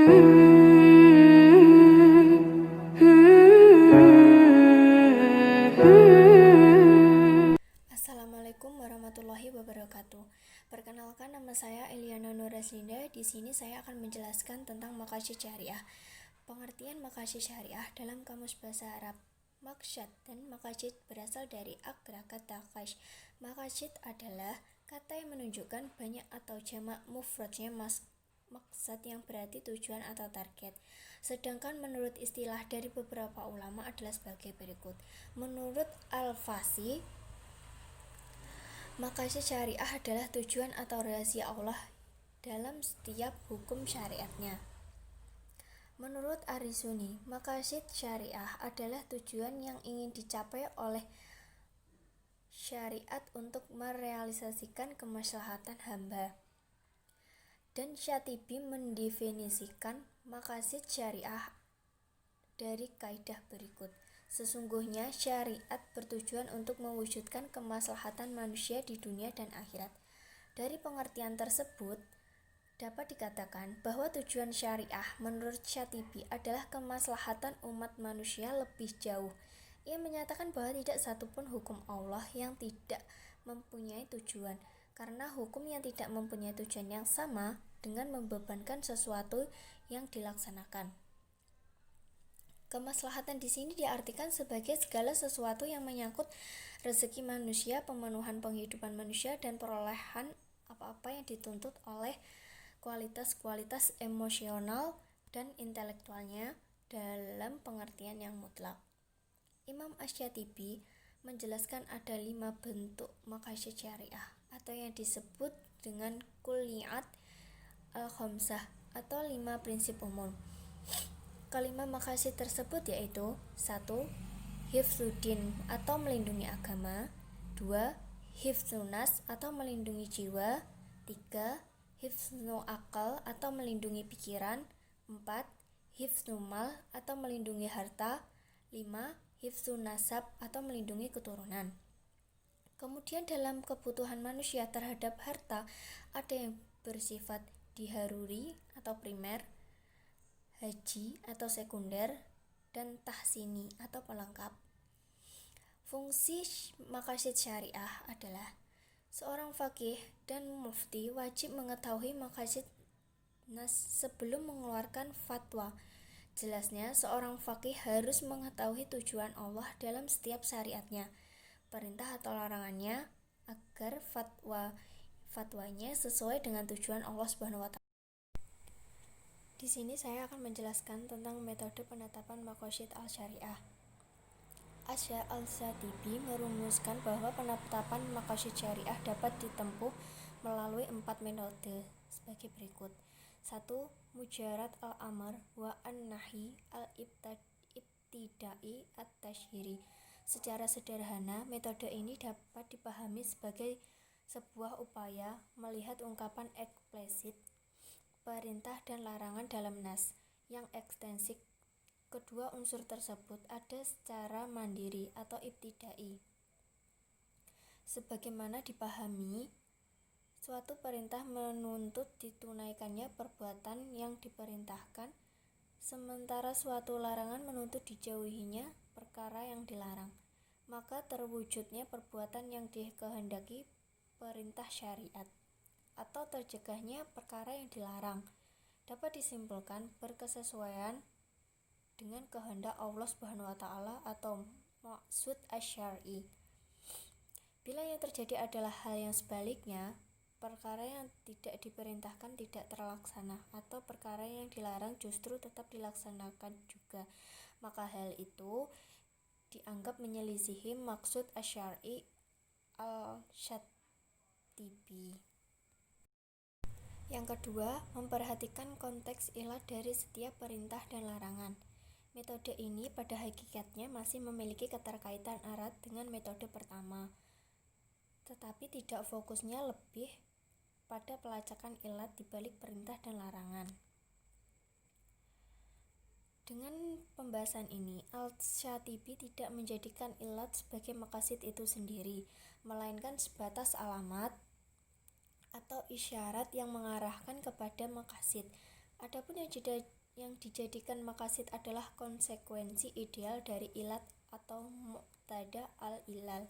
Assalamualaikum warahmatullahi wabarakatuh. Perkenalkan, nama saya Eliana Nuraslinda. Di sini saya akan menjelaskan tentang maqasid syariah. Pengertian maqasid syariah dalam Kamus Bahasa Arab. Maqsad dan maqasid berasal dari akra kata qash. Maqasid adalah kata yang menunjukkan banyak atau jamak, mufradnya maksad yang berarti tujuan atau target. Sedangkan menurut istilah dari beberapa ulama adalah sebagai berikut. Menurut Al-Fasi, maqasid syariah adalah tujuan atau rahasia Allah dalam setiap hukum syariatnya. Menurut Arizuni, maqasid syariah adalah tujuan yang ingin dicapai oleh syariat untuk merealisasikan kemaslahatan hamba. Dan Syatibi mendefinisikan maqasid syariah dari kaidah berikut. Sesungguhnya syariat bertujuan untuk mewujudkan kemaslahatan manusia di dunia dan akhirat. Dari pengertian tersebut, dapat dikatakan bahwa tujuan syariah menurut Syatibi adalah kemaslahatan umat manusia lebih jauh. Ia menyatakan bahwa tidak satupun hukum Allah yang tidak mempunyai tujuan, karena hukum yang tidak mempunyai tujuan yang sama dengan membebankan sesuatu yang dilaksanakan. Kemaslahatan di sini diartikan sebagai segala sesuatu yang menyangkut rezeki manusia, pemenuhan penghidupan manusia, dan perolehan apa-apa yang dituntut oleh kualitas-kualitas emosional dan intelektualnya dalam pengertian yang mutlak. Imam Asy-Syatibi menjelaskan ada 5 bentuk maqasid syariah atau yang disebut dengan kulliyat al-khamsah atau 5 prinsip umum. Kelima maqasid tersebut yaitu 1. Hifdzuddin atau melindungi agama. 2. Hifdzunas atau melindungi jiwa. 3. Hifdzu akal atau melindungi pikiran. 4. Hifdzu mal atau melindungi harta. 5. Hifdzu nasab atau melindungi keturunan. Kemudian dalam kebutuhan manusia terhadap harta ada yang bersifat diharuri atau primer, haji atau sekunder, dan tahsini atau pelengkap. Fungsi maqasid syariah adalah seorang faqih dan mufti wajib mengetahui maqasid nas sebelum mengeluarkan fatwa. Jelasnya, seorang faqih harus mengetahui tujuan Allah dalam setiap syariatnya, perintah atau larangannya, agar fatwanya sesuai dengan tujuan Allah SWT. Di sini saya akan menjelaskan tentang metode penetapan maqasid al-syariah. Al-Syatibi merumuskan bahwa penetapan maqasid syariah dapat ditempuh melalui 4 metode sebagai berikut. 1. Mujarad al-amr wa an-nahi al-ibtidai at-tashhiri. Secara sederhana, metode ini dapat dipahami sebagai sebuah upaya melihat ungkapan eksplisit perintah dan larangan dalam nas yang ekstensif. Kedua unsur tersebut ada secara mandiri atau ibtidai. Sebagaimana dipahami, suatu perintah menuntut ditunaikannya perbuatan yang diperintahkan, sementara suatu larangan menuntut dijauhinya perkara yang dilarang. Maka terwujudnya perbuatan yang dikehendaki perintah syariat atau tercegahnya perkara yang dilarang dapat disimpulkan berkesesuaian dengan kehendak Allah SWT atau maksud asy-syar'i. Bila yang terjadi adalah hal yang sebaliknya, perkara yang tidak diperintahkan tidak terlaksana atau perkara yang dilarang justru tetap dilaksanakan juga, maka hal itu dianggap menyelisihi maksud asy-syar'i al-Syatibi. Yang kedua, memperhatikan konteks ilat dari setiap perintah dan larangan. Metode ini pada hakikatnya masih memiliki keterkaitan erat dengan metode pertama, tetapi tidak fokusnya lebih pada pelacakan ilat di balik perintah dan larangan. Dengan pembahasan ini, Al-Syatibi tidak menjadikan ilat sebagai maqasid itu sendiri, melainkan sebatas alamat atau isyarat yang mengarahkan kepada maqasid. Adapun yang dijadikan maqasid adalah konsekuensi ideal dari ilat atau muqtada al-ilal.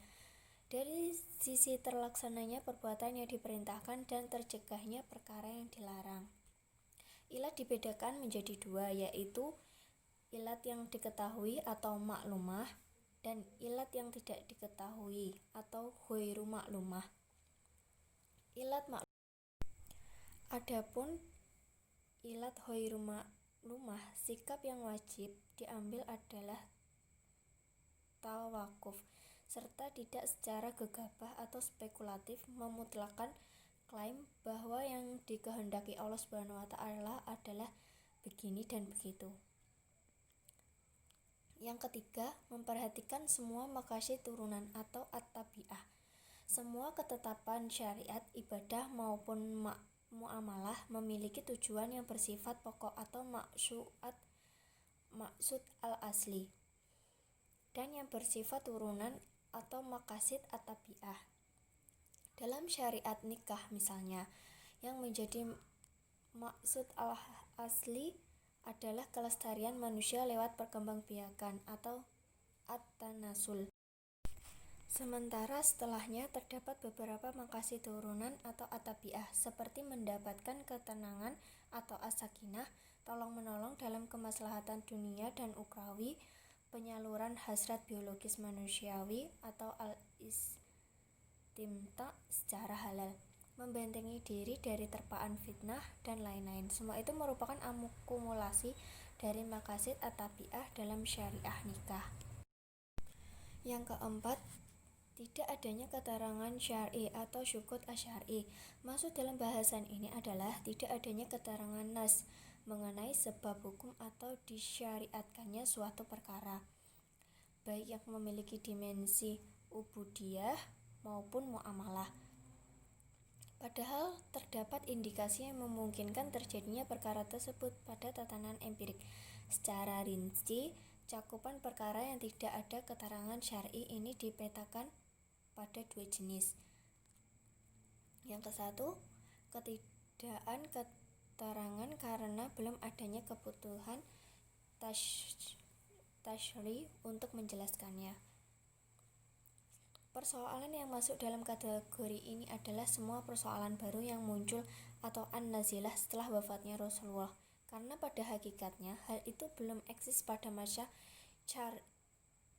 Dari sisi terlaksananya perbuatan yang diperintahkan dan tercegahnya perkara yang dilarang. Ilat dibedakan menjadi dua, yaitu ilat yang diketahui atau maklumah dan ilat yang tidak diketahui atau ghairu maklumah. Ilat maklumah. Adapun ilat ghairu maklumah, sikap yang wajib diambil adalah tawakuf, serta tidak secara gegabah atau spekulatif memutlakkan klaim bahwa yang dikehendaki Allah SWT adalah begini dan begitu. Yang ketiga, memperhatikan semua maqasid turunan atau at-tabi'ah. Semua ketetapan syariat, ibadah maupun muamalah memiliki tujuan yang bersifat pokok atau maksud al-asli, dan yang bersifat turunan atau maqasid at-tabi'ah. Dalam syariat nikah misalnya, yang menjadi maksud al-asli adalah kelestarian manusia lewat perkembangbiakan atau at-tanasul. Sementara setelahnya terdapat beberapa maqasid turunan atau at-tabi'ah, seperti mendapatkan ketenangan atau as-sakinah, tolong-menolong dalam kemaslahatan dunia dan ukhrawi, penyaluran hasrat biologis manusiawi atau al-istimta secara halal, membentengi diri dari terpaan fitnah, dan lain-lain. Semua itu merupakan akumulasi dari maqasid at-tabi'ah dalam syariah nikah. Yang keempat, tidak adanya keterangan syar'i atau syuhud asy'ari. Maksud dalam bahasan ini adalah tidak adanya keterangan nas mengenai sebab hukum atau disyariatkannya suatu perkara, baik yang memiliki dimensi ubudiyah maupun muamalah. Padahal terdapat indikasi yang memungkinkan terjadinya perkara tersebut pada tatanan empirik. Secara rinci, cakupan perkara yang tidak ada keterangan syar'i ini dipetakan pada dua jenis. Yang ke-1, ketidakadaan keterangan karena belum adanya kebutuhan tasyri untuk menjelaskannya. Persoalan yang masuk dalam kategori ini adalah semua persoalan baru yang muncul atau an-nazilah setelah wafatnya Rasulullah, karena pada hakikatnya hal itu belum eksis pada masa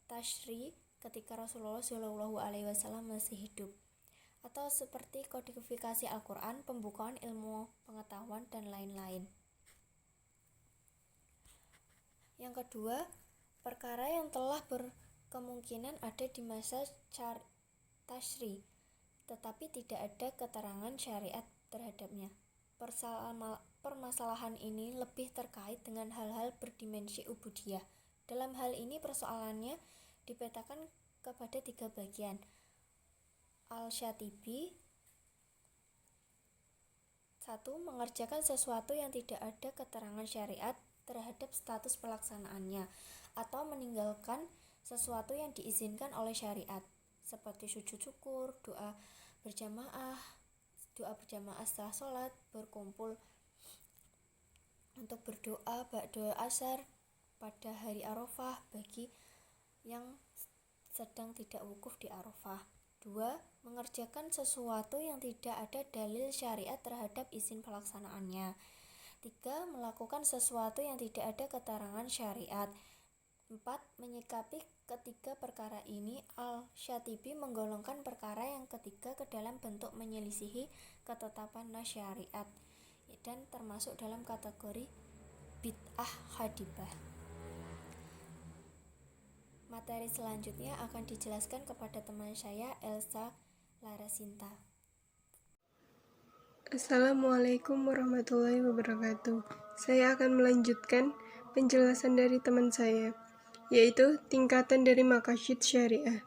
tasyri ketika Rasulullah SAW masih hidup, atau seperti kodifikasi Al-Quran, pembukaan ilmu pengetahuan, dan lain-lain. Yang kedua, perkara yang telah berkemungkinan ada di masa tasyri, tetapi tidak ada keterangan syariat terhadapnya. Permasalahan ini lebih terkait dengan hal-hal berdimensi ubudiyah. Dalam hal ini persoalannya dipetakan kepada 3 bagian. Al-Syatibi 1. Mengerjakan sesuatu yang tidak ada keterangan syariat terhadap status pelaksanaannya, atau meninggalkan sesuatu yang diizinkan oleh syariat, seperti sujud syukur, doa berjamaah setelah sholat, berkumpul untuk berdoa ba'da asar pada hari Arafah bagi yang sedang tidak wukuf di Arafah. 2. Mengerjakan sesuatu yang tidak ada dalil syariat terhadap izin pelaksanaannya. 3. Melakukan sesuatu yang tidak ada keterangan syariat. 4. Menyikapi ketiga perkara ini, Al-Syatibi menggolongkan perkara yang ketiga ke dalam bentuk menyelisihi ketetapan nas syariat dan termasuk dalam kategori bid'ah hadibah. Materi selanjutnya akan dijelaskan kepada teman saya, Elsa Larasinta. Assalamualaikum warahmatullahi wabarakatuh. Saya akan melanjutkan penjelasan dari teman saya, yaitu tingkatan dari maqasid syariah.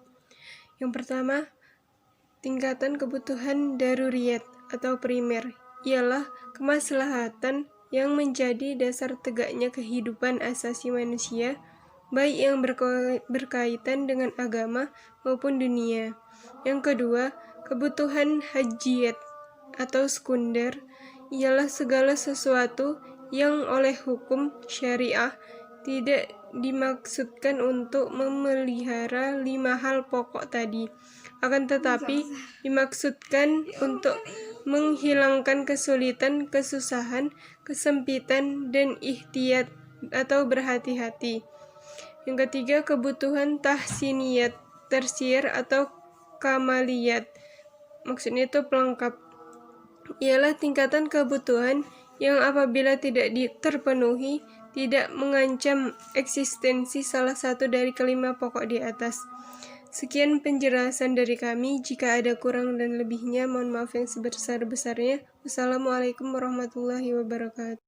Yang pertama, tingkatan kebutuhan daruriyat atau primer ialah kemaslahatan yang menjadi dasar tegaknya kehidupan asasi manusia, baik yang berkaitan dengan agama maupun dunia. Yang kedua, kebutuhan hajiyat atau sekunder ialah segala sesuatu yang oleh hukum syariah tidak dimaksudkan untuk memelihara 5 hal pokok tadi, akan tetapi dimaksudkan untuk menghilangkan kesulitan, kesusahan, kesempitan, dan ihtiyat atau berhati-hati. Yang ketiga, kebutuhan tahsiniyat, tersier atau kamaliyat. Maksudnya itu pelengkap. Ialah tingkatan kebutuhan yang apabila tidak terpenuhi, tidak mengancam eksistensi salah satu dari kelima pokok di atas. Sekian penjelasan dari kami. Jika ada kurang dan lebihnya, mohon maaf yang sebesar-besarnya. Wassalamualaikum warahmatullahi wabarakatuh.